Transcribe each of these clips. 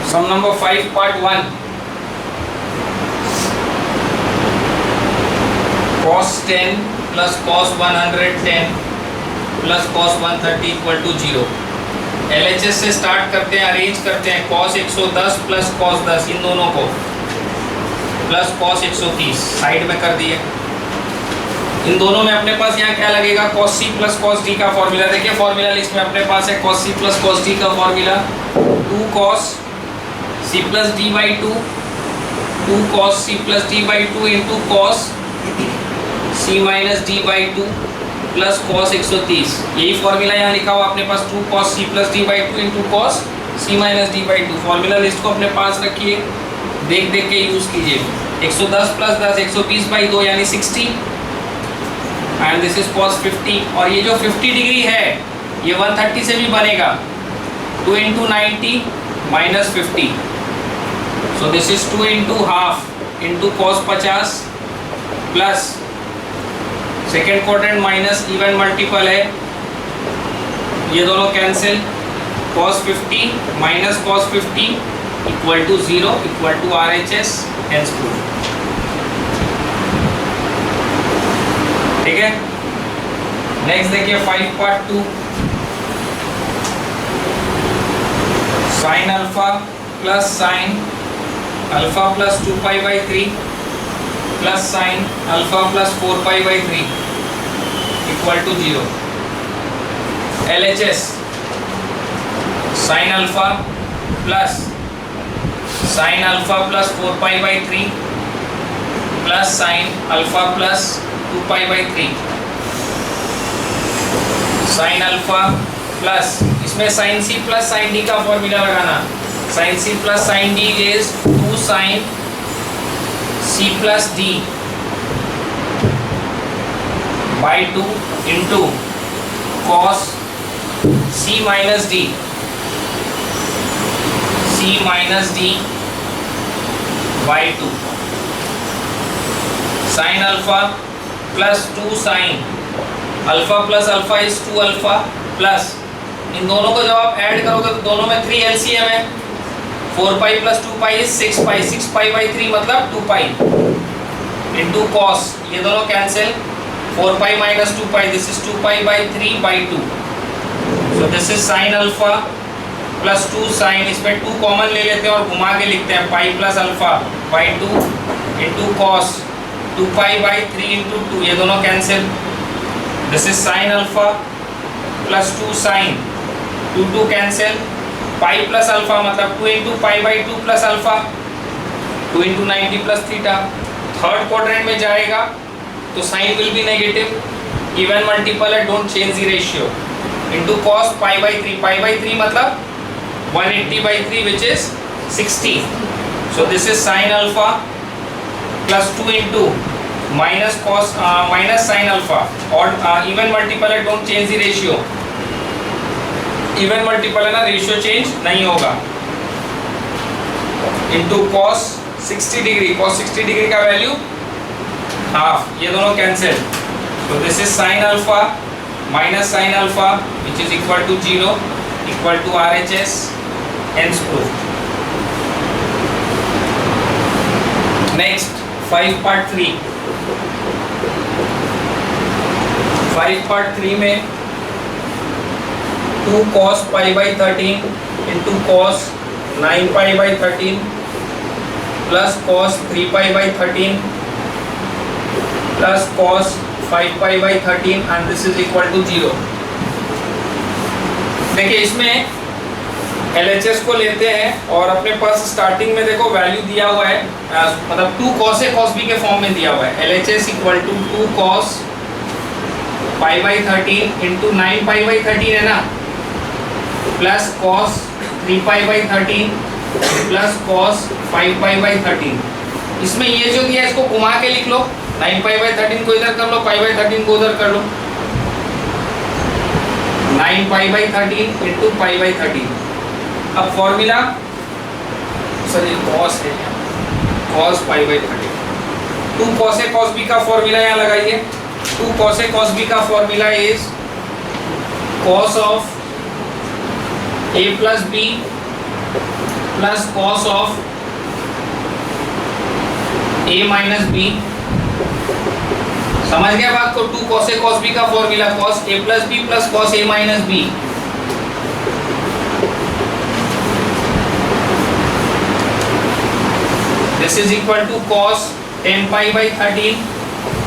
Sum number 5 part 1. Cos 10 plus cos 110 plus cos 130 equal to 0. LHS से start करते हैं, arrange करते हैं cos 110 plus cos 10 इन दोनों को प्लस cos 130 साइड में कर दिए। इन दोनों में अपने पास यहाँ क्या लगेगा, cos c plus cos d का फॉर्मूला। देखिए फॉर्मूला लिस्ट में अपने पास है cos c plus cos d का formula 2 cos c plus d by 2 cos c plus d by 2 into cos c minus d by 2 plus cos 130। यही formula यहाँ लिखा हुआ अपने पास 2 cos c plus d by 2 into cos c minus d by 2। Formula list को अपने पास रखिए, देख देख के यूज कीजिए। 110 प्लस 10 120 by 2 यानी 60 एंड दिस इज cos 50। और ये जो 50 डिग्री है ये 130 से भी बनेगा, 2 into 90 minus 50। So this is 2 into half into cos 50 plus second quadrant minus even multiple है, ये दोनों cancel, cos 50 minus cos 50 equal to 0 equal to RHS hence proof. ठीक है, नेक्स्ट देखिए 5 part 2। Sine alpha plus sine alpha plus 2 pi by 3 plus sine alpha plus 4 pi by 3 equal to 0। LHS sine alpha plus sine alpha plus 4 pi by 3 plus sine alpha plus 2 pi by 3 sine alpha plus, इसमें sine सी plus sine D का formula लगाना। Sine C plus sine D is 2 sine C plus D by 2 into cos C minus D by 2। Sine alpha plus 2 sine alpha plus alpha is 2 alpha plus, इन दोनों को जब आप add करोगे तो दोनों में 3 LCM है, 4 pi plus 2 pi is 6 pi, 6 pi by 3 मतलब 2 पाई इंटू कॉस, ये दोनों cancel, 4 pi minus 2 pi this is 2 pi by 3 by 2। So this is sine alpha plus 2 sine, इसमें 2 कॉमन ले लेते हैं और घुमा के लिखते हैं pi plus alpha by 2 into cos 2 pi by 3 into 2, ये दोनों cancel. This is sine alpha plus 2 sine 2 cancel, pi plus alpha मतलब 2 into pi by 2 plus alpha 2 into 90 plus theta. Third quadrant में जाएगा तो sine will be negative, even multiple है, don't change the ratio, into cos pi by 3 मतलब 180 by 3 which is 60। So this is sine alpha plus 2 into minus cos minus sine alpha, और even multiple है, don't change the ratio, even multiple है ना, ratio चेंज नहीं होगा, into cos 60 degree, cos 60 degree का value half, ये दोनों कैंसिल। तो this is sine alpha minus sine alpha which is equal to 0 equal to RHS hence proof. Next 5 part 3। 5 part 3 में 2 cos pi by 13 into cos 9 pi by 13 plus cos 3 pi by 13 plus cos 5 pi by 13 and this is equal to 0। देखिए इसमें LHS को लेते हैं और अपने पास starting में देखो वैल्यू दिया हुआ है, मतलब 2 cos A cos B के फॉर्म में दिया हुआ है। LHS equal to 2 cos pi by 13 into 9 pi by 13 है ना, plus cos 3 pi by 13 plus cos 5 pi by 13। इसमें ये जो दिया है इसको घुमा के लिख लो, 9 पाई बाई 13 को इधर कर लो, पाई बाई 13 को उधर कर लो, 9 pi by 13 into pi by 13। अब फॉर्मूला सर ये cos है, cos pi by 13, 2 cos A cos B का फॉर्मूला यहाँ लगाइए। 2 cos A cos B का formula is cos of A plus B plus cos of A minus B. समझ गया बात को? 2 cos a cos b का formula cos a plus B plus cos a minus B. This is equal to cos 10 pi by 13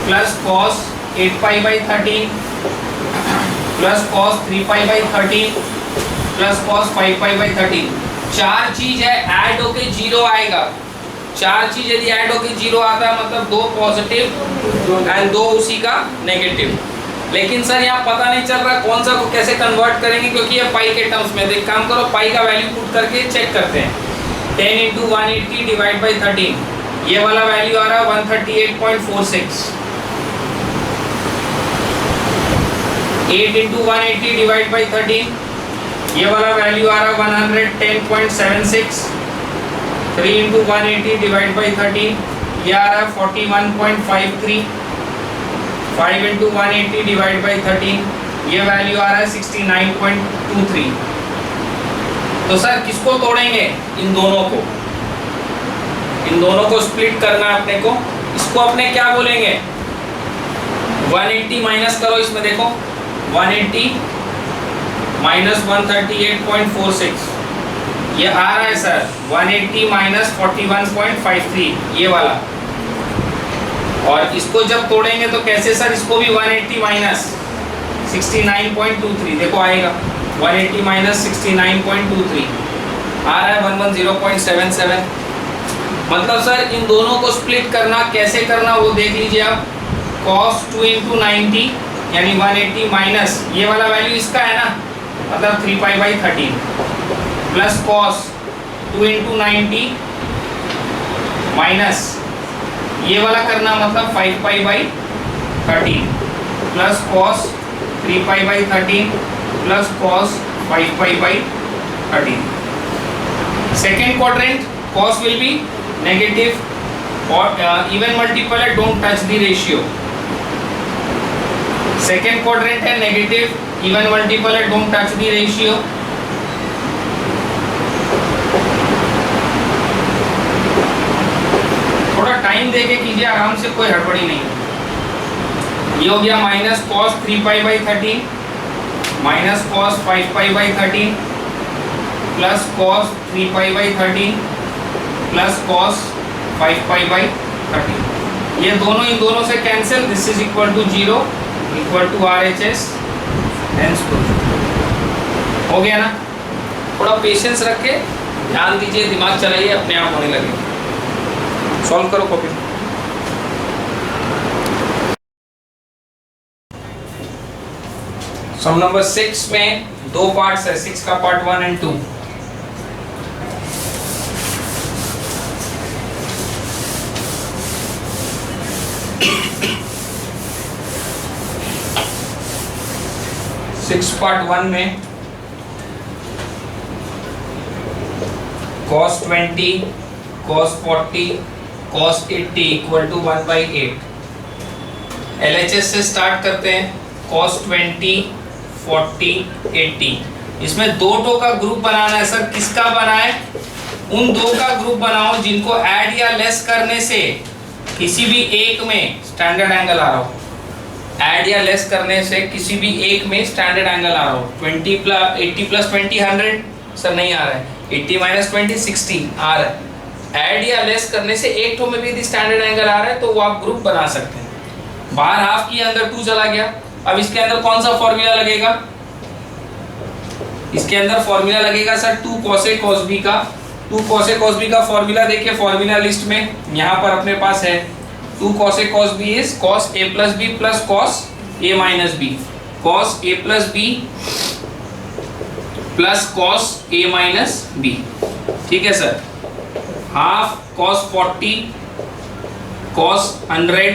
plus cos 8 pi by 13 plus cos 3 pi by 13 plus cos 5 pi by 13। चार चीज है, add होके zero आएगा। चार चीज यदि add होके zero आता है मतलब 2 पॉजिटिव एंड 2 उसी का नेगेटिव। लेकिन सर यहाँ पता नहीं चल रहा कौन सा को कैसे कन्वर्ट करेंगे, क्योंकि ये पाई के टर्म्स में। तो एक काम करो, पाई का वैल्यू पुट करके चेक करते हैं। 10 इंटू 180 डिवाइड बाई 13, ये वाला वैल्यू आ रहा है 138.46। 8 इंटू 180 डिवाइड बाई 13, ये वाला वैल्यू आ रहा है 110.76। 3 इंटू 180 डिवाइड बाई 13, ये आ रहा है 41.53। 5 इंटू 180 डिवाइड बाई 13, ये वैल्यू आ रहा है 69.23। तो सर किसको तोड़ेंगे? इन दोनों को। इन दोनों को स्प्लिट करना है अपने को। इसको अपने क्या बोलेंगे? 180 माइनस करो, इसमें देखो 180 माइनस 138.46, ये आ रहा है सर 180 माइनस 41.53, ये वाला। और इसको जब तोड़ेंगे तो कैसे सर? इसको भी 180 माइनस 69.23 देखो आएगा, 180 माइनस 69.23 आ रहा है 110.77। मतलब सर इन दोनों को स्प्लिट करना, कैसे करना वो देख लीजिए आप। cos 2 इंटू 90 यानी 180 माइनस ये वाला वैल्यू इसका है ना, मतलब 3 pi by 13 plus cos 2 into 90 minus ये वाला करना मतलब 5 pi by 13 plus cos 3 pi by 13 plus cos 5 pi by 13। Second quadrant cos will be negative और even multiple है, don't touch the ratio। Second quadrant है नेगेटिव, इवन मल्टीपल है, don't touch the ratio. थोड़ा time देके कीजिए, आराम से, कोई हड़बड़ी नहीं। ये हो गया minus cos 3 pi by 13 minus cos 5 pi by 13 plus cos 3 pi by 13 plus cos 5 pi by 13। ये दोनों इन दोनों से cancel, this is equal to 0 equal to RHS hence proof. हो गया ना? थोड़ा पेशेंस रख के ध्यान दीजिए, दिमाग चलाइए, अपने आप होने लगे। सॉल्व करो कॉपी। सम नंबर 6 में 2 पार्ट्स है, 6 का पार्ट 1 एंड 2। पार्ट 1 में cos 20, cos 40, cos 80 equal to 1/8। LHS से स्टार्ट करते हैं। cos 20, 40, 80, इसमें दो टो का ग्रुप बनाना है सर। किसका बनाए? उन दो का ग्रुप बनाओ जिनको ऐड या लेस करने से किसी भी एक में स्टैंडर्ड एंगल आ रहा हो। ऐड या लेस करने से किसी भी एक में स्टैंडर्ड एंगल आ रहा हो। 80 प्लस 20 100 सर नहीं आ रहा है। 80 माइनस 20 60 आ रहा है। ऐड या लेस करने से एक टो में भी यदि स्टैंडर्ड एंगल आ रहा है तो वो आप ग्रुप बना सकते हैं। बाहर हाफ किया, अंदर 2 चला गया। अब इसके अंदर कौन सा फॉर्मूला लगेगा? इसके अंदर फॉर्मूला लगेगा sir 2 cos a cos b का। 2 cos a cos b का फॉर्मूला देखिए फॉर्मूला लिस्ट में यहाँ पर अपने पास है। 2 cos a cos b is cos a plus b plus cos a minus b। cos a plus b plus cos a minus b, ठीक है sir. Half cos 40 cos 100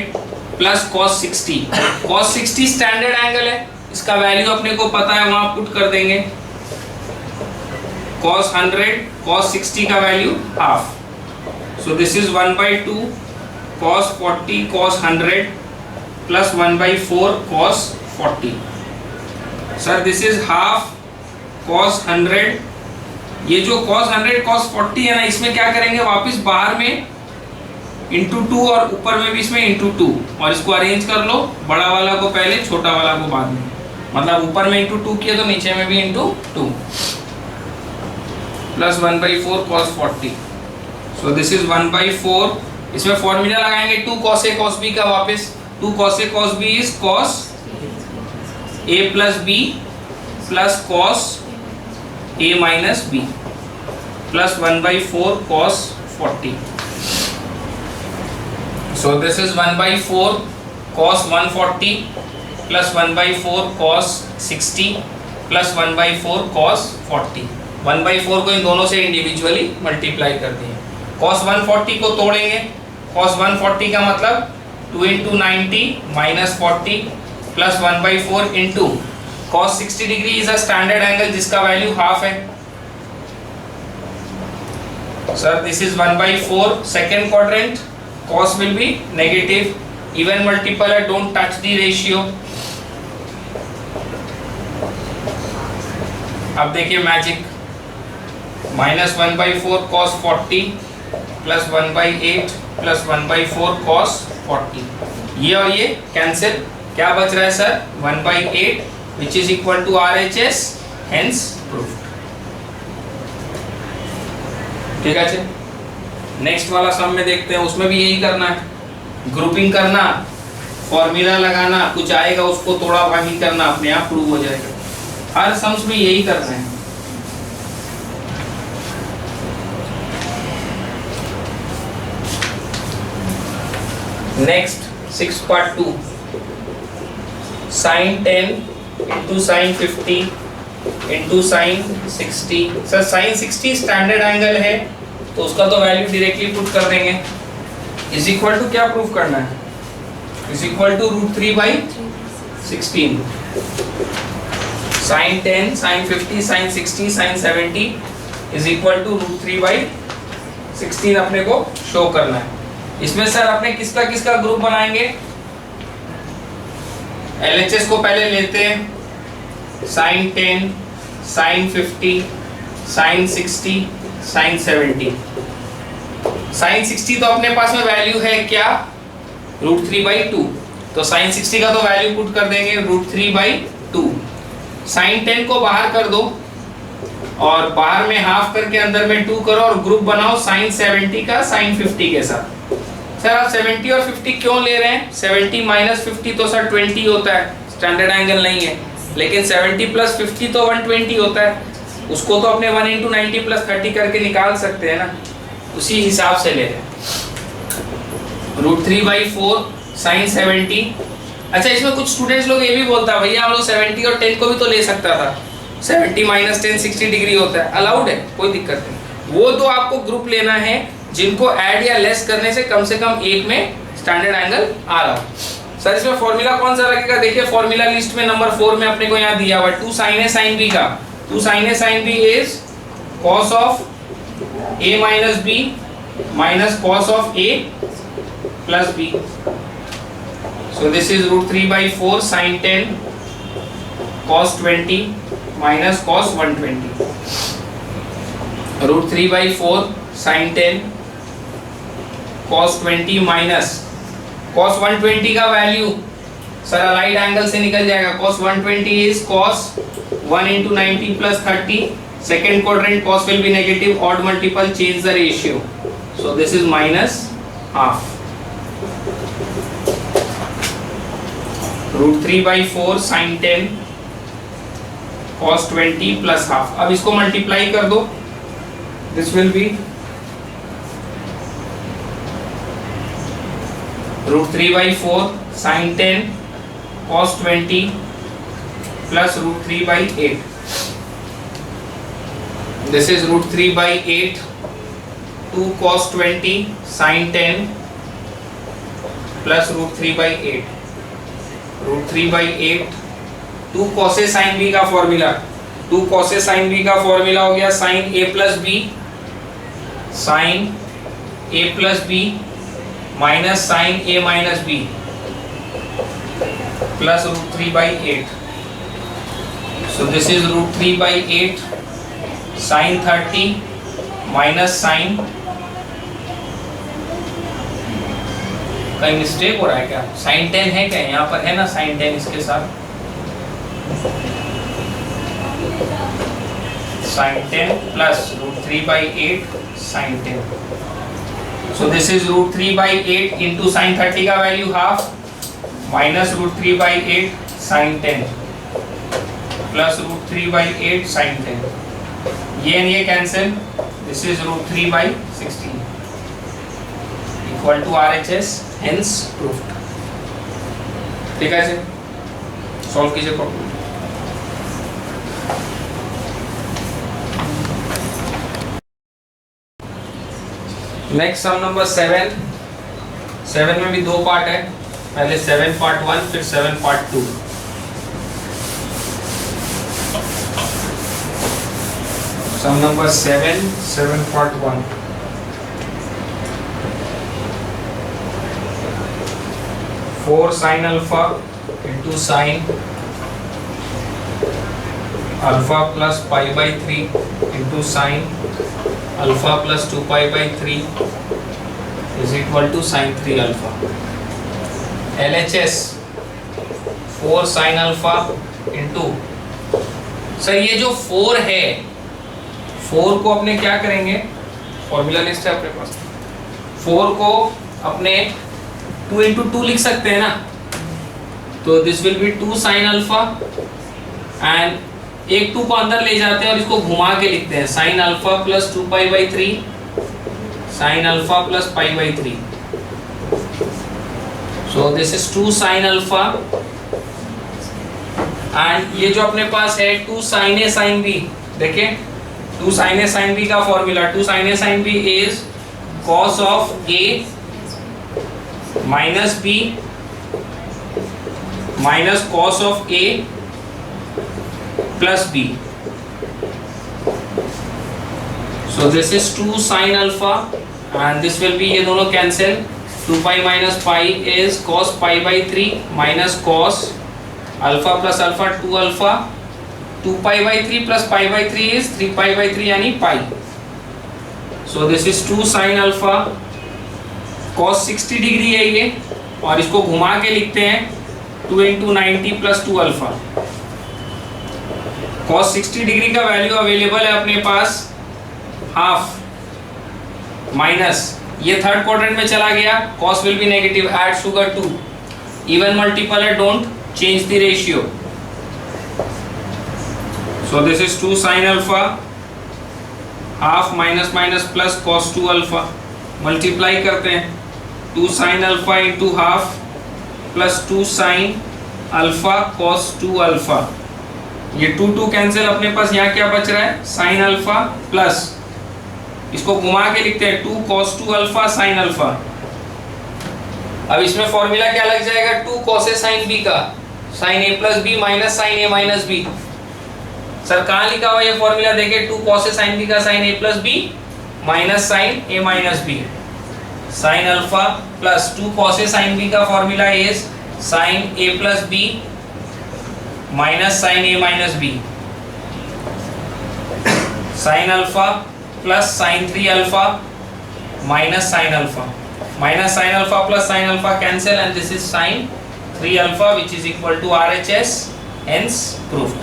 plus cos 60। cos 60 standard angle है, इसका value अपने को पता है, वहां put कर देंगे। cos 100 cos 60 का value half, so this is 1/2 cos 40 cos 100 plus 1/4 cos 40। Sir this is half cos 100 ये जो cos 100 cos 40 है ना, इसमें क्या करेंगे, वापस बाहर में इंटू 2 और ऊपर में भी इसमें इंटू 2, और इसको अरेंज कर लो, बड़ा वाला को पहले, छोटा वाला को बाद में, मतलब ऊपर में इंटू 2 किया तो नीचे में भी into 2, plus 1/4 cos 40। So this is 1/4। इसमें फॉर्मूला लगाएंगे 2 cos A cos B का वापस। 2 cos A cos B is cos A plus B plus cos A minus B plus 1/4 cos 40। So this is 1/4 cos 140 plus 1/4 cos 60 plus 1/4 cos 40। 1/4 को इन दोनों से individually multiply कर दिए। cos 140 को तोड़ेंगे, cos 140 का मतलब 2 into 90 minus 40 plus 1/4 into cos 60 degree is a standard angle जिसका वैल्यू हाफ है। Sir this is 1/4 second quadrant, cos will be negative, even multiplier don't touch the ratio। अब देखिए magic, minus 1/4 cos 40 plus 1/8 plus 1/4 cos 40, ये और ये cancel, क्या बच रहा है sir 1/8 which is equal to RHS, hence proved। ठीक है, नेक्स्ट वाला सम में देखते हैं, उसमें भी यही करना है, ग्रुपिंग करना, फॉर्मूला लगाना, कुछ आएगा उसको थोड़ा भागी करना, अपने आप प्रूव हो जाएगा। हर सम्स में यही करना है। Next 6/2 sin 10 into sin 50 into sin 60। Sir sin 60 standard angle है तो उसका तो वैल्यू डायरेक्टली पुट कर देंगे, इज इक्वल टू क्या प्रूफ करना है, is equal to √3/16। sin 10 sin 50 sin 60 sin 70 is equal to √3/16 अपने को शो करना है। इसमें सर अपने किसका किसका ग्रुप बनाएंगे, LHS को पहले लेते हैं, sin 10 sin 50 sin 60 sin 70। sin 60 तो अपने पास में वैल्यू है क्या, √3/2, तो sin 60 का तो वैल्यू पुट कर देंगे √3/2। sin 10 को बाहर कर दो और बाहर में हाफ करके अंदर में 2 करो और ग्रुप बनाओ sin 70 का sin 50 के साथ। सर आप 70 और 50 क्यों ले रहे हैं, 70 माइनस 50 तो सर 20 होता है, स्टैंडर्ड एंगल नहीं है, लेकिन 70 प्लस 50 तो 120 होता है, उसको तो अपने 1 into 90 प्लस 30 करके निकाल सकते हैं ना, उसी हिसाब से ले रहे हैं। √3/4 sin 70। अच्छा इसमें कुछ स्टूडेंट्स लोग ये भी बोलता है भैया हम लोग 70 और 10 को भी तो ले सकता था, 70 माइनस 10 60 डिग्री होता है, अलाउड है, कोई दिक्कत नहीं। वो तो आपको ग्रुप लेना है जिनको ऐड या लेस करने से कम एक में स्टैंडर्ड एंगल आ रहा हो। सर इसमें फॉर्मूला कौन सा लगेगा, देखिए फॉर्मूला लिस्ट में नंबर 4 में अपने को यहाँ दिया हुआ है 2 sin A sin B का। 2 sin A sin B is cos of A minus B minus cos of A plus B। So this is √3/4 sin 10 cos 20 minus cos 120। √3/4 sin 10 cos 20 minus cos 120 का value sir allied angle से निकल जाएगा, cos 120 is cos 1 into 90 plus 30, second quadrant cos will be negative, odd multiple change the ratio, so this is minus half। √3/4 sin 10 cos 20 plus half। अब इसको multiply कर दो, this will be √3/4 sin 10 cos 20 plus √3/8। This is √3/8 2 cos 20 sin 10 plus √3/8। √3/8 2 cos A sin B का formula, 2 cos A sin B का formula हो गया sin A plus B, sin A plus B minus sin A minus B plus √3/8। So this is √3/8 sine 30 minus sine, कहीं mistake हो रहा है क्या? Sign 10 है क्या यहाँ पर? है ना साइन 10 इसके साथ, sine 10 plus √3/8 sine 10. So this is √3/8 into sin 30 का value half minus √3/8 sin 10 plus √3/8 sin 10. ये cancel, this is √3/16 equal to RHS, hence proved. ठीक है सर, सॉल्व कीजिए प्रॉब्लम. Next sum number 7. 7 में भी दो पार्ट है, पहले 7 पार्ट 1 फिर 7 part 2. Sum number 7 part 1. Four sine alpha into sine alpha plus π/3 into sine alpha plus 2π/3 is equal to sine 3 alpha. LHS 4 sine alpha into, sir ये जो 4 है, 4 को अपने क्या करेंगे, फॉर्मूला लिस्ट है अपने पास, 4 को अपने 2 इंटू 2 लिख सकते हैं ना. तो this will B 2 sine alpha and एक 2 को अंदर ले जाते हैं और इसको घुमा के लिखते हैं sine alpha plus 2π/3 sine alpha plus π/3. So this is 2 sine alpha and ये जो अपने पास है 2 साइन ए साइन बी. देखिए 2 साइन ए साइन बी का formula, 2 sine A sine B is cos of A minus B minus cos of A plus B. So this is 2 sine alpha and this will be, ये दोनों cancel, 2π minus pi is cos π/3 minus cos alpha plus alpha 2 alpha, 2π/3 plus π/3 is 3π/3 यानी pi. So this is 2 sine alpha, cos 60 degree है ये, और इसको घुमा के लिखते हैं 2 into 90 plus 2 alpha. cos 60 degree का वैल्यू अवेलेबल है अपने पास हाफ माइनस, ये थर्ड क्वाड्रेंट में चला गया, cos will be negative, add sugar 2, even multiple है, don't change the ratio. So this is 2 sine alpha half minus minus plus cos 2 alpha, multiply करते हैं 2 sine alpha into half plus 2 sine alpha cos 2 alpha. ये 2 cancel, अपने पास यहाँ क्या बच रहा है, साइन अल्फा प्लस, इसको घुमा के लिखते हैं 2 cos 2 अल्फा साइन अल्फा. अब इसमें फॉर्मूला क्या लग जाएगा, 2 cos ए साइन बी का sine A plus B minus sine A minus B. Sir कहाँ लिखा हुआ ये फॉर्मूला, देखिए 2 cos ए साइन बी का sine A plus B minus sine A minus B. Sine alpha plus 2 cos A sine B का formula is sine A plus B minus sine A minus B. Sine alpha plus sine 3 alpha minus sine alpha, minus sine alpha plus sine alpha cancel and this is sine 3 alpha which is equal to RHS, hence proved.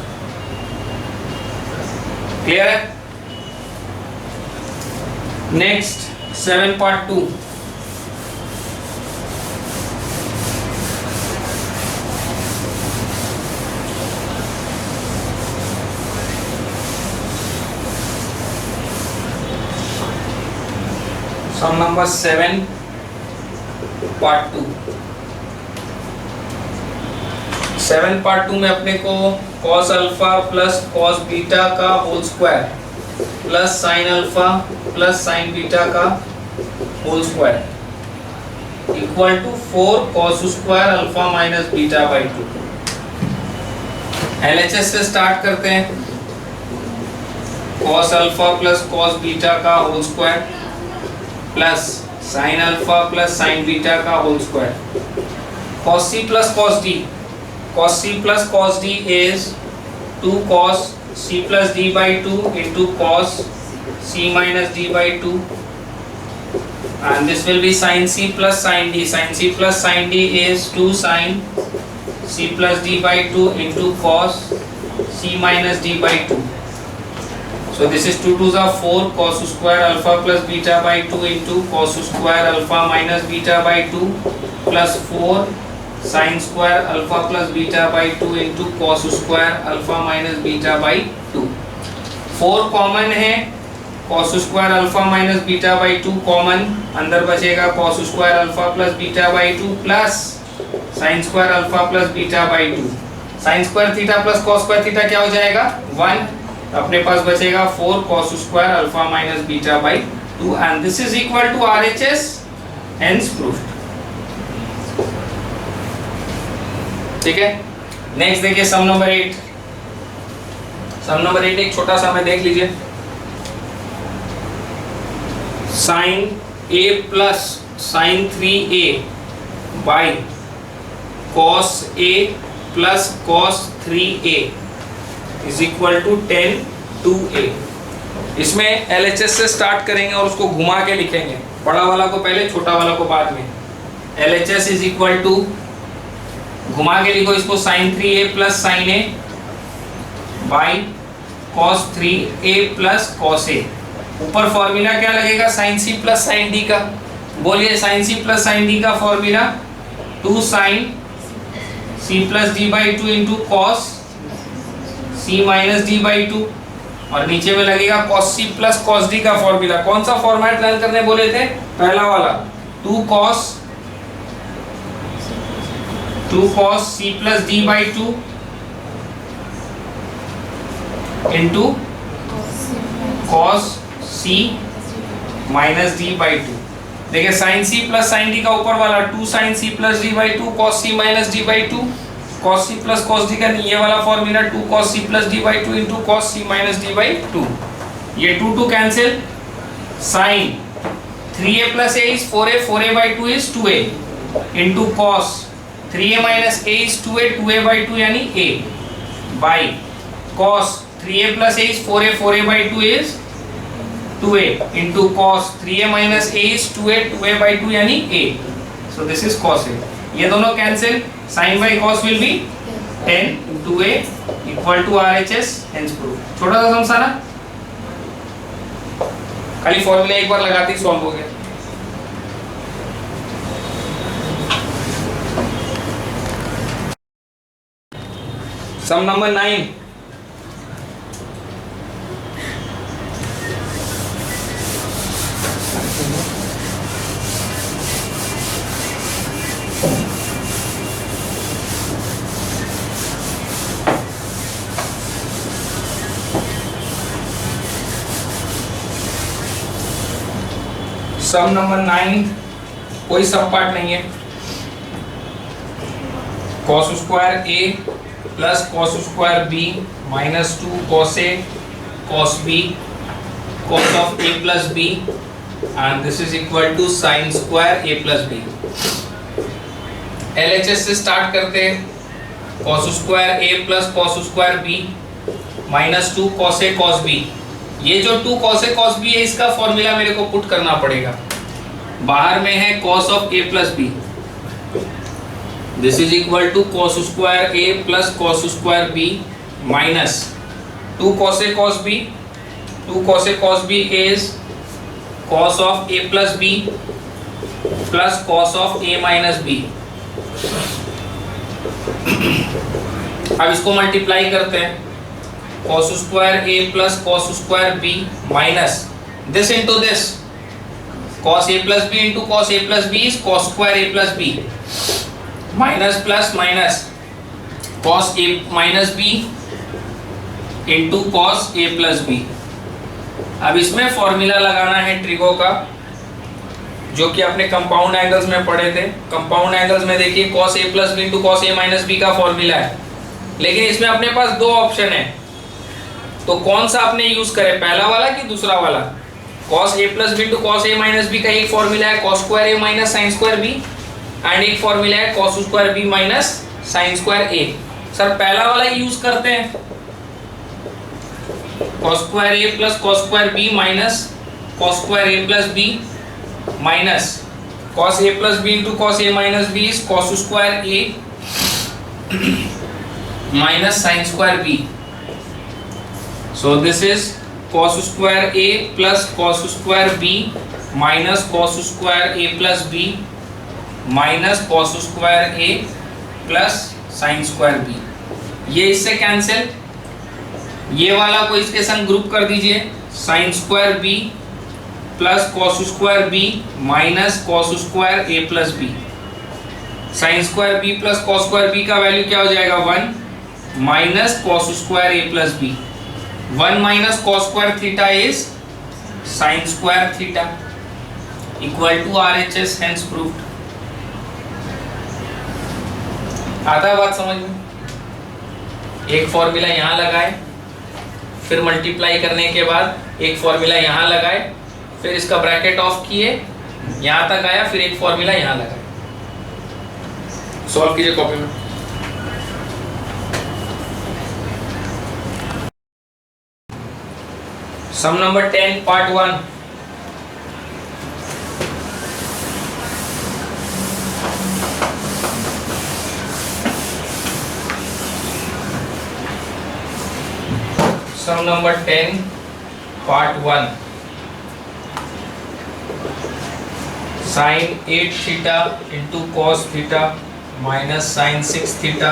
Clear है? Next 7 part 2. Sum number 7 part 2. 7 part 2 में अपने को cos alpha plus cos beta का whole square plus sine alpha plus sine beta का whole square equal to 4 cos square alpha minus beta by 2. LHS से start करते हैं. cos alpha plus cos beta का whole square plus sine alpha plus sine beta का whole square, cos c plus cos d, cos c plus cos d is 2 cos c plus d by 2 into cos c minus d by 2, and this will be sin c plus sin d. Sin c plus sin d is 2 sin c plus d by 2 into cos c minus d by 2. So this is 2 2s are 4 cos square alpha plus beta by 2 into cos square alpha minus beta by 2 plus 4 sin square alpha plus beta by 2 into cos square alpha minus beta by 2. 4 common है, cos square alpha minus beta by 2 common, अंदर बचेगा cos square alpha plus beta by 2 plus sin square alpha plus beta by 2. sin square theta plus cos square theta क्या हो जाएगा 1, अपने पास बचेगा 4 cos square alpha minus beta by 2 and this is equal to RHS, hence proved. ठीक है, next देखिए सम number 8. सम number 8 एक छोटा सा में देख लीजिए. Sine a plus sine 3a by cos a plus cos 3a is equal to 10 2a. इसमें LHS से स्टार्ट करेंगे और उसको घुमा के लिखेंगे, बड़ा वाला को पहले छोटा वाला को बाद में. LHS इज इक्वल टू, घुमा के लिखो इसको, sin 3a plus sin a by cos 3a plus cos a. ऊपर फॉर्मूला क्या लगेगा sin c plus sin d का, बोलिए sin c plus sin d का formula 2 sin c plus d by 2 into cos c minus d by 2, और नीचे में लगेगा cos c plus cos d का फॉर्मूला. कौन सा फॉर्मेट लर्न करने बोले थे, पहला वाला, 2 cos c plus d by 2 into cos c minus d by 2. देखिए sin c plus sin d का ऊपर वाला 2 sin c plus d by 2 cos c minus d by 2, cos c plus cos d का ये वाला formula 2 cos c plus d by 2 into cos c minus d by 2. ये 2 2 cancel, sin 3a plus a is 4a, 4a by 2 is 2a into cos 3a minus a is 2a, 2a by 2 यानी a by cos 3a plus a is 4a, 4a by 2 is 2a into cos 3a minus a is 2a, 2a by 2 यानी a. So this is cos a. ये दोनों cancel, sin by cos will be 10 into a equal to RHS, hence proof. छोटा सा समझा ना, खाली formula एक बार लगाते ही सॉल्व हो गया. सम नंबर 9. सम नंबर 9 कोई सब पार्ट नहीं है. cos square a plus cos square b minus 2 cos a cos b cos of a plus b and this is equal to sin square a plus b. LHS से start करते हैं. cos square a plus cos square b minus 2 cos a cos b. ये जो 2 cos a cos b है इसका formula मेरे को put करना पड़ेगा. बाहर में है cos of a plus b. This is equal to cos square a plus cos square b minus 2 cos a cos b. 2 cos a cos b is cos of a plus b plus cos of a minus b. अब इसको multiply करते हैं. cos square a plus cos square b minus this into this. cos a plus b into cos a plus b is cos square a plus b. Minus plus minus cos a minus b into cos a plus b. अब इसमें formula लगाना है trigo का, जो कि आपने compound angles में पढ़े थे. कंपाउंड एंगल्स में देखिए cos a plus b into cos a minus b का फॉर्मूला है, लेकिन इसमें अपने पास दो ऑप्शन है, तो कौन सा आपने यूज करे, पहला वाला कि दूसरा वाला. cos a plus b into cos a minus b का एक फॉर्मूला है cos square a minus sine square b and एक फॉर्मूला है cos square b minus sine square a. Sir पहला वाला यूज करते हैं, cos square a plus cos square b minus cos square a plus b minus cos a plus b into cos a minus b is cos square a minus sin square b. So this is cos square a plus cos square b minus cos square a plus b minus cos square a plus sin square b. ये इससे cancel, ये वाला को इसके संग group कर दीजिए, sin square b plus cos square b minus cos square a plus b. sin square b plus cos square b का वैल्यू क्या हो जाएगा 1 minus cos square a plus b. 1 minus cos square theta is sin square theta equal to RHS, hence proved. आता है बात समझ में? एक फॉर्मूला यहाँ लगाए, फिर मल्टीप्लाई करने के बाद एक फॉर्मूला यहाँ लगाए, फिर इसका ब्रैकेट ऑफ किए, यहाँ तक आया, फिर एक फॉर्मूला यहाँ लगाए. सॉल्व कीजिए कॉपी में. सम number 10 part 1. Sum number 10 part 1. Sin 8 theta into cos theta minus sin 6 theta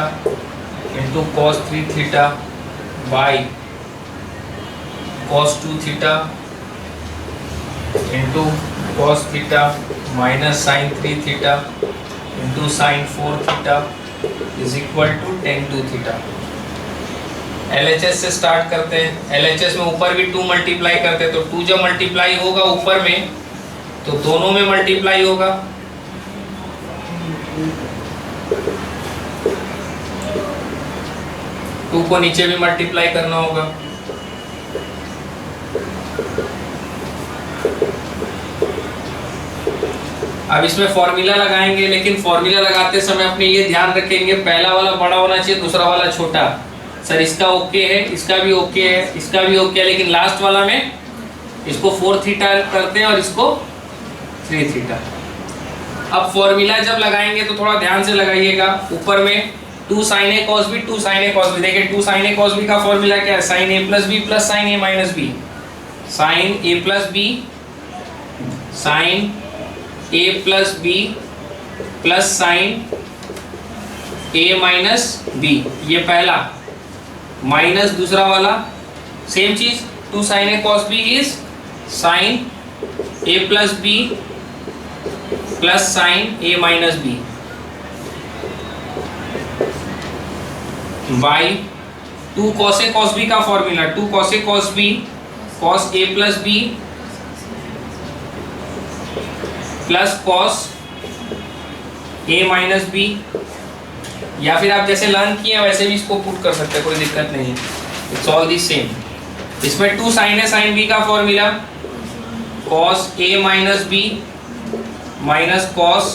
into cos 3 theta by cos 2 theta into cos theta minus sin 3 theta into sin 4 theta is equal to tan 2 theta. LHS से start करते हैं. LHS में ऊपर भी 2 multiply करते हैं, तो 2 जब मल्टीप्लाई होगा ऊपर में तो दोनों में मल्टीप्लाई होगा. टू को नीचे भी मल्टीप्लाई करना होगा. अब इसमें फॉर्मूला लगाएंगे, लेकिन फॉर्मूला लगाते समय अपने ये ध्यान रखेंगे पहला वाला बड़ा होना चाहिए, दूसरा वाला छोटा. सर इसका ओके है, इसका भी ओके है, इसका भी ओके है, लेकिन लास्ट वाला में इसको 4 थीटा करते हैं और इसको 3 थीटा. अब फॉर्मूला जब लगाएंगे तो थोड़ा ध्यान से लगाइएगा. ऊपर में 2 sin a cos b, 2 sin a cos b. देखिए 2 sin a cos b का फॉर्मूला क्या है? sin a plus b plus sin a minus b. sin a plus b, sin a plus b plus sin a minus b. ये पहला minus दूसरा वाला same चीज. 2 sin a cos b is sin a plus b plus sin a minus b by 2 cos a cos b का formula 2 cos a cos b cos a plus b plus cos a minus b. या फिर आप जैसे learn किए वैसे भी इसको put कर सकते हैं, कोई दिक्कत नहीं है. It's all the same. इसमें 2 sin a sin b का formula cos a minus b minus cos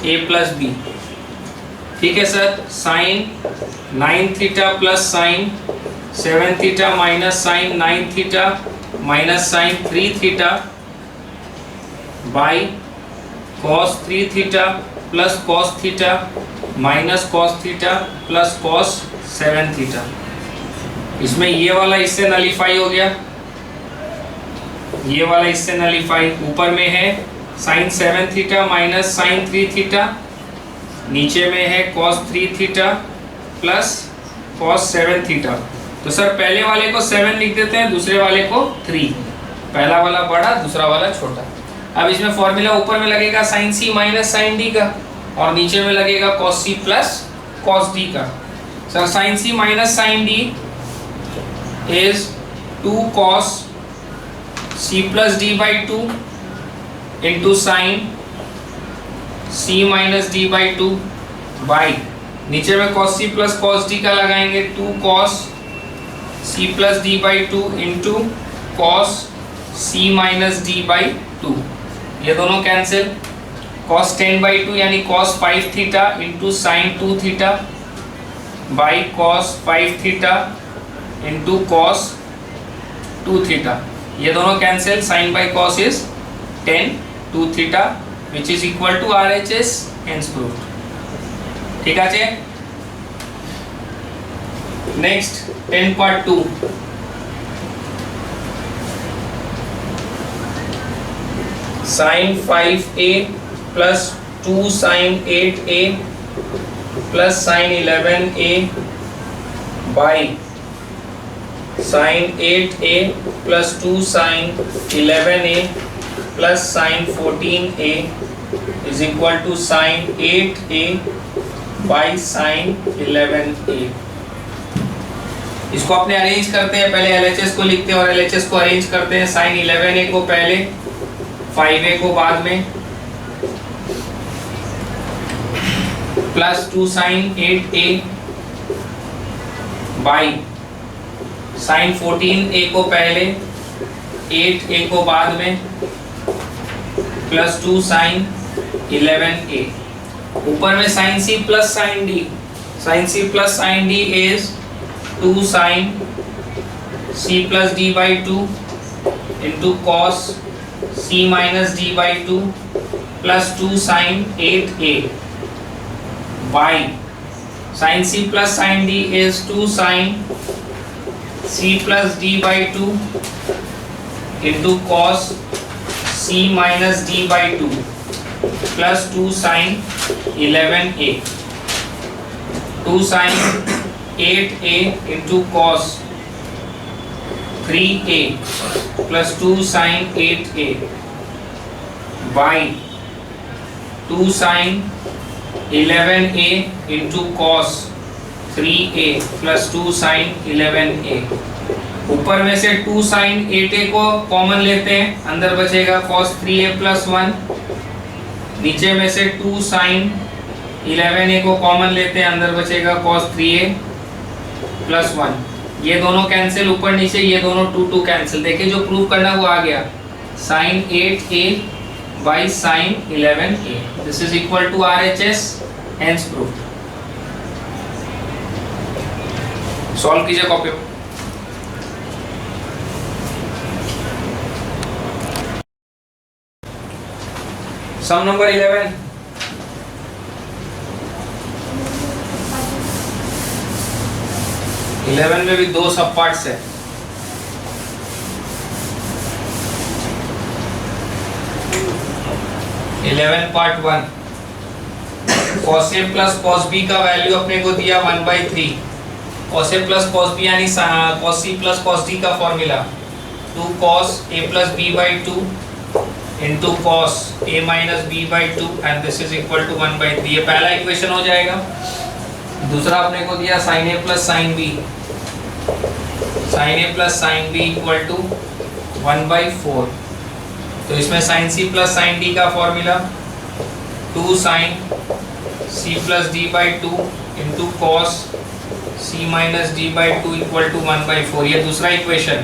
a plus b. ठीक है sir. sin 9 theta plus sin 7 theta minus sin 9 theta minus sin 3 theta by cos 3 theta plus cos theta minus cos theta plus cos 7 theta. इसमें ये वाला इससे nullify हो गया, ये वाला इससे नलीफाई. ऊपर में है sin 7 theta minus sin 3 theta, नीचे में है cos 3 theta plus cos 7 theta. तो सर पहले वाले को 7 लिख देते हैं, दूसरे वाले को 3. पहला वाला बड़ा, दूसरा वाला छोटा. अब इसमें फॉर्मूला ऊपर में लगेगा sin c minus sin d का और नीचे में लगेगा cos c plus cos d का. Sir sin c minus sin d is 2 cos c plus d by 2 into sine c minus d by 2 बाई नीचे में cos c plus cos d का लगाएंगे 2 cos c plus d by 2 into cos c minus d by 2. ये दोनों cancel. cos 10 by 2 यानी cos 5 theta into sine 2 theta by cos 5 theta into cos 2 theta, ये दोनों cancel, sine by cos is tan 2 theta which is equal to RHS, hence proved. ठीक है। Next 10.2, sin 5a plus 2 sin 8a plus sin 11a by sin 8a plus 2 sin 11a plus sin 14a is equal to sin 8a by sin 11a। इसको अपने arrange करते हैं, पहले LHS को लिखते हैं और LHS को अरेंज करते हैं। sin 11a को पहले, 5a को बाद में, plus 2 sin 8a by sin 14a को पहले, 8a को बाद में, प्लस 2 sin 11a। ऊपर में sin c plus sin d, sin c plus sin d is 2 sin c plus d by 2 into cos c minus d by 2 plus 2 sin 8a by sin c plus sin d is 2 sin c plus d by 2 into cos c minus d by 2 plus 2 sin 11a, 2 sin 8a into cos 3a plus 2 sin 8a by 2 sin 11a into cos 3a plus 2 sin 11a। ऊपर में से 2 sin 8a को common लेते हैं, अंदर बचेगा cos 3a plus 1। नीचे में से 2 sin 11a को कॉमन लेते हैं, अंदर बचेगा cos 3a plus 1। ये दोनों कैंसिल, ऊपर नीचे ये दोनों 2 कैंसिल। देखिए जो प्रूव करना वो आ गया, sin 8a by sin 11a, this is equal to RHS, hence proved. Solve कीजिए कॉपी पे। सम नंबर 11, में भी 2 सब पार्ट्स है। Part 1, cos a plus cos b का वैल्यू अपने को दिया 1/3। cos a plus cos b यानी cos c plus cos d का formula 2 cos a plus b by 2 into cos a minus b by 2 and this is equal to 1/3। ये पहला equation हो जाएगा। दूसरा अपने को दिया sin a plus sin b, sin a plus sin b equal to 1/4। तो इसमें sin c plus sin d का formula 2 sin c plus d by 2 into cos c minus d by 2 equal to 1/4। ये दूसरा equation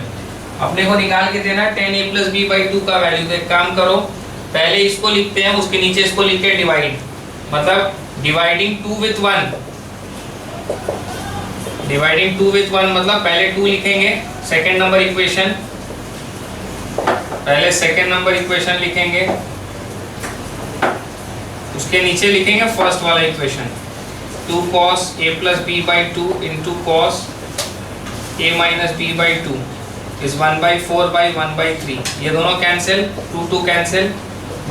अपने को निकाल के देना 10a प्लस b by 2 का वैल्यू। तो एक काम करो, पहले इसको लिखते हैं, उसके नीचे इसको लिख के डिवाइड, मतलब डिवाइडिंग 2 with 1, डिवाइडिंग 2 with 1 मतलब पहले 2 लिखेंगे, सेकेंड नंबर इक्वेशन, पहले सेकेंड नंबर इक्वेशन लिखेंगे, उसके नीचे लिखेंगे फर्स्ट वाला equation 2 cos a plus b by 2 into cos a minus b by 2 is 1/4 by 1/3। ये दोनों cancel, 2 cancel,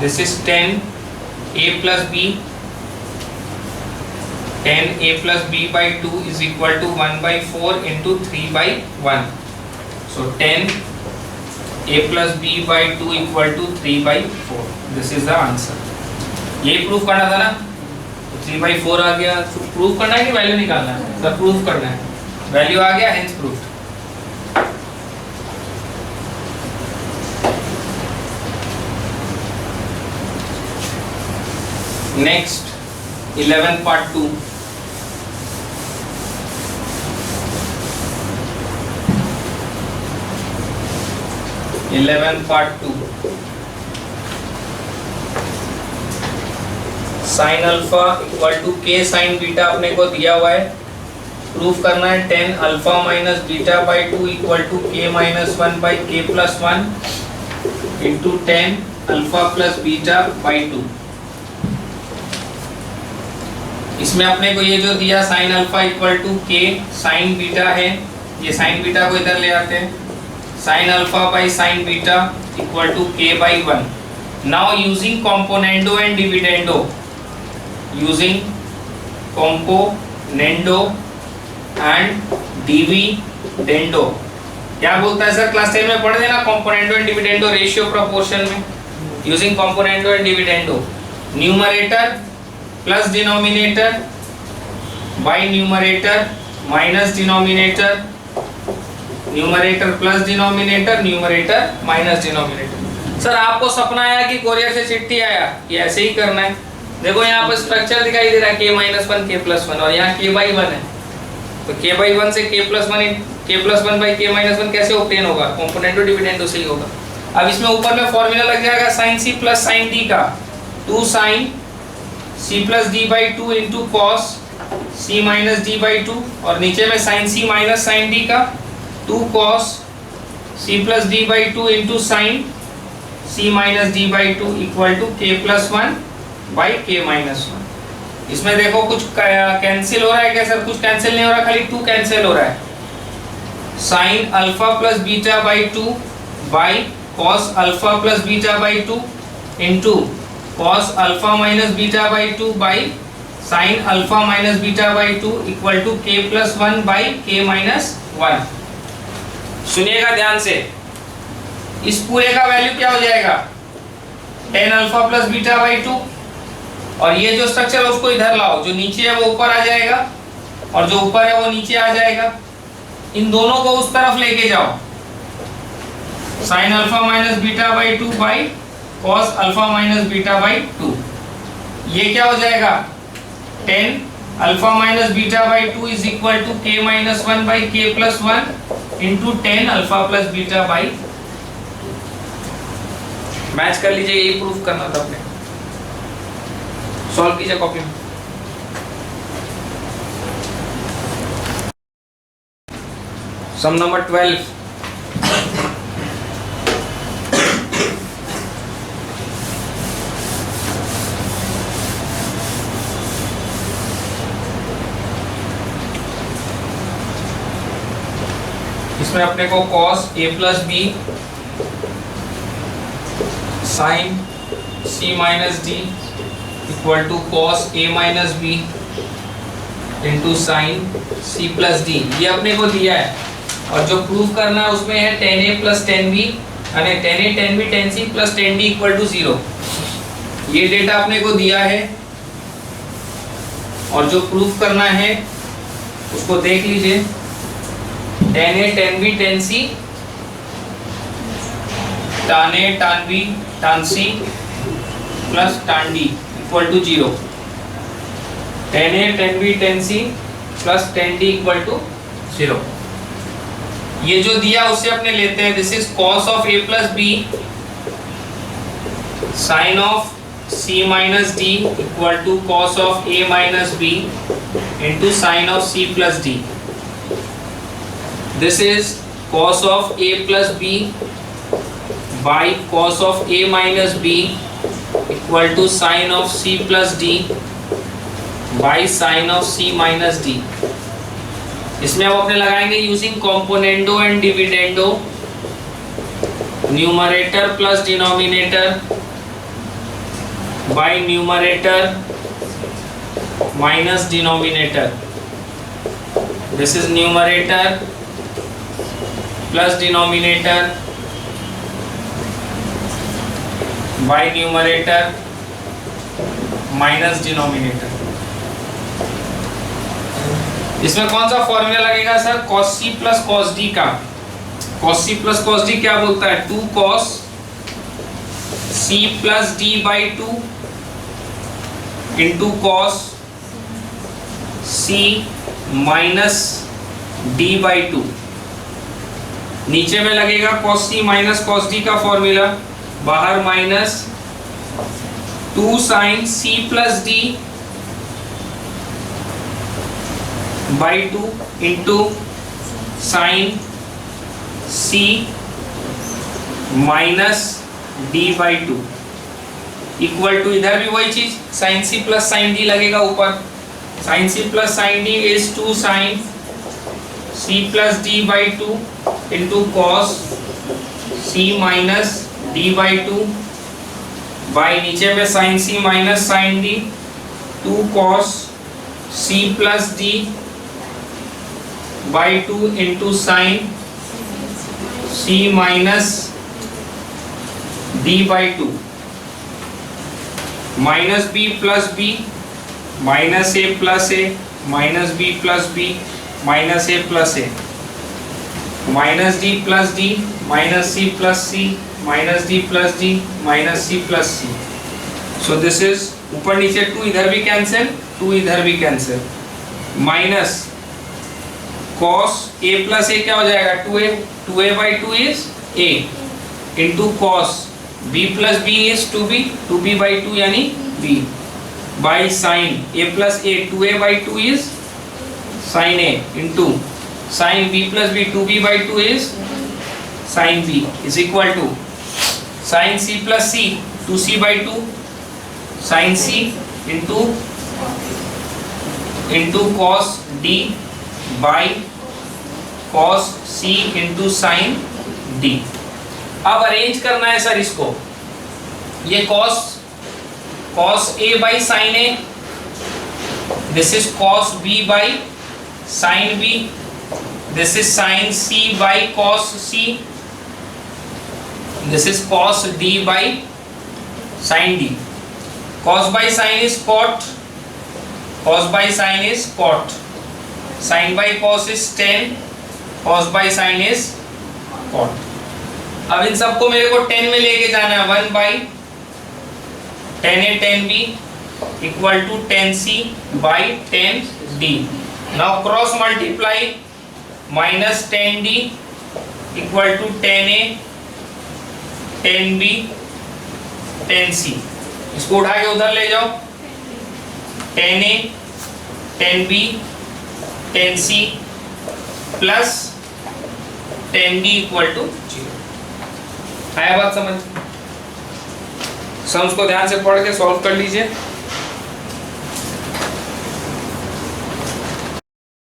this is 10a plus b, 10a plus b by 2 is equal to 1/4 into 3/1। so 10a plus b by 2 equal to 3/4। this is the answer। ये proof करना था ना, तो 3/4 आ गया। तो proof करना है कि वैल्यू निकालना है? तो प्रूफ करना है, वैल्यू आ गया, hence proof. Next 11 part 2, part 2, sine alpha equal to k sine beta अपने को दिया हुआ है प्रूफ करना है 10 alpha minus beta by 2 equal to k minus 1 by k plus 1 into 10 alpha plus beta by 2। इसमें अपने को ये जो दिया sine alpha equal to k sine beta है, ये साइन बीटा को इधर ले आते हैं, sine alpha by sine beta equal to के by 1। Now using componendo and dividendo, using componendo and dividendo. क्या बोलता है सर, क्लास 10 में पढ़ देना, componendo and dividendo ratio proportion में। Using componendo and dividendo, numerator plus denominator by numerator minus denominator, numerator plus denominator, numerator minus denominator. Sir आपको सपना आया कि कोरियर से चिट्ठी आया, ये ऐसे ही करना है। देखो यहाँ पर स्ट्रक्चर दिखाई दे रहा है, k माइनस 1 k प्लस 1 और यहाँ k बाई 1 है, तो k बाई 1 से k plus 1 by k minus 1 कैसे ऑब्टेन होगा, कॉम्पोनेंटो डिविडेंडो से ही होगा। अब इसमें ऊपर में फॉर्मूला लग जाएगा sine c plus sine d का, 2 sine c plus d by 2 into cos c minus d by 2, और नीचे में sine c minus sine d का 2 cos c plus d by 2 into sine c minus d by 2 equal to k plus 1 by k minus 1। इसमें देखो कुछ cancel हो रहा है क्या सर, कुछ कैंसिल नहीं हो रहा, खाली 2 कैंसिल हो रहा है। Sine alpha plus beta by 2 by cos alpha plus beta by 2 into cos alpha minus beta by 2 by sine alpha minus beta by 2 equal to k plus 1 by k minus 1। सुनिएगा ध्यान से, इस पूरे का value क्या हो जाएगा, 10 alpha plus beta by 2, और ये जो स्ट्रक्चर है उसको इधर लाओ, जो नीचे है वो ऊपर आ जाएगा और जो ऊपर है वो नीचे आ जाएगा। इन दोनों को उस तरफ लेके जाओ, sine alpha minus beta by 2 by cos alpha minus beta by 2। ये क्या हो जाएगा, 10 alpha minus beta by 2 is equal to k minus 1 by k plus 1 into 10 alpha plus beta by. Match कर लीजिए, यही प्रूफ करना था अपने। सॉल्व कीजिए कॉपी में। सम नंबर 12, इसमें अपने को cos a plus b sine c minus d equal to cos a minus b into sine c plus d, ये अपने को दिया है। और जो प्रूफ करना है उसमें है 10a प्लस 10b, यानी 10a 10b 10c plus 10d equal to 0। ये डेटा अपने को दिया है और जो प्रूफ करना है उसको देख लीजिए, 10a 10b 10c tan a tan b tan c plus tan d equal to 0। 10a 10b 10c plus 10d equal to 0। ये जो दिया उससे अपने लेते हैं, this is cos of a plus b sine of c minus d equal to cos of a minus b into sine of c plus d। This is cos of a plus b by cos of a minus b equal to sine of c plus d by sign of c minus d। इसमें हम अपने लगाएंगे using componendo and dividendo, numerator plus denominator by numerator minus denominator. This is numerator plus denominator by numerator minus denominator. इसमें कौन सा formula लगेगा sir, cos c plus cos d का। cos c plus cos d क्या बोलता है, 2 cos c plus d by 2 into cos c minus d by 2। नीचे में लगेगा cos c minus cos d का फॉर्मूला, बाहर minus 2 sine c plus d by 2 into sine c minus D by 2 equal to, इधर भी वही चीज, sine सी plus sine d लगेगा ऊपर। Sine C plus sine D is 2 sine C plus D by 2 into cos C minus D by 2 बाई नीचे में sine c minus sine d 2 cos c plus D by 2 into sine c minus D by 2 minus b plus B minus a plus a minus b plus B minus a plus a minus d plus d minus c plus c minus d plus d minus c plus c. So this is ऊपर नीचे 2 इधर भी cancel, 2 इधर भी cancel, minus cos a plus a क्या हो जाएगा 2a, 2a by 2 is a into cos b plus b is 2b, 2b by 2 यानी b by sine a plus a 2a by 2 is sine a into sine b plus b 2b by 2 is sine b is equal to sine c plus c 2c by 2 sine c into cos d by cos c into sine d। अब arrange करना है sir इसको, ये cos a by sine a, this is cos b by sine b, this is sign c by cos c, this is cos d by sine d। Cos by sine is cot, cos by sine is cot, sine by cos is tan, cos by sine is cot. अब इन सबको मेरे को 10 में लेके जाना है, 1 by 10a 10b equal to 10c by 10d। Now cross multiply, minus 10d equal to 10a 10b 10c। इसको उठा के उधर ले जाओ, 10a 10b 10c plus 10d equal to 0। आया बात समझ? सम्स को ध्यान से पढ़ के सॉल्व कर लीजिए।